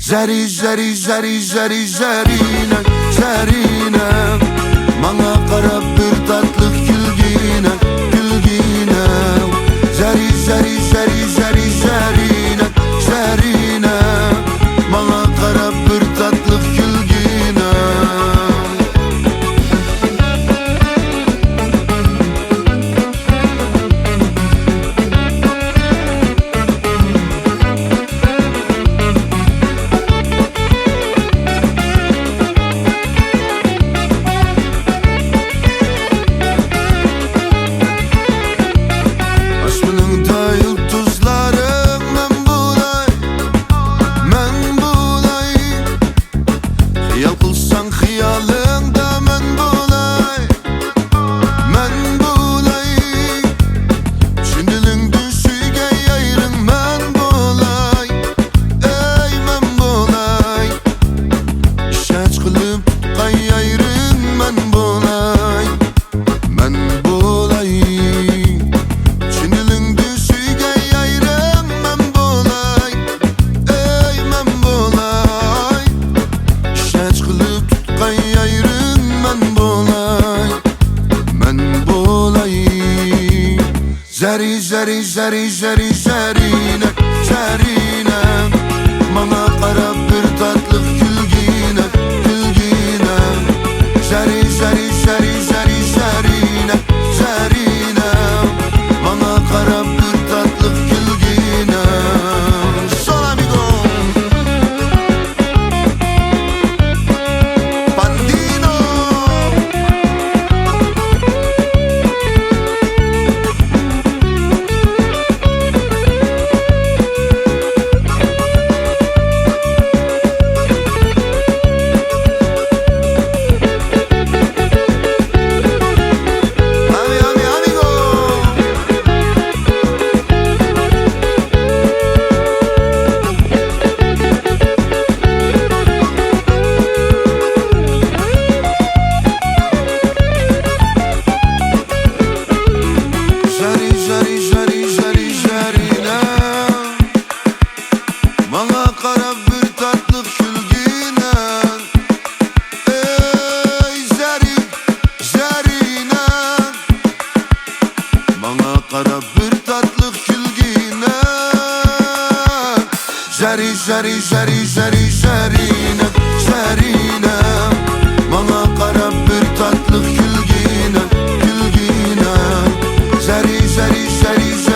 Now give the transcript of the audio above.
Zeri zeri zeri zeri zerine zerine bana karab bir tatlı gülgine gülgine Zeri zeri zeri zeri zerine zerine bana karab bir tatlı gülgine Zeri zeri zeri zeri zerine zerine bana karab bir tatlı gülgine gülgine Zeri zeri zeri zeri zerine zerine bana karab bir tatlı gülgine Sol amigo Bandino bana karab bir tatlı gülgine Ey zeri zerine bana karab bir tatlı gülgine Zeri zeri zeri zeri zerine zerine bana karab bir tatlı gülgine gülgine Zeri zeri zeri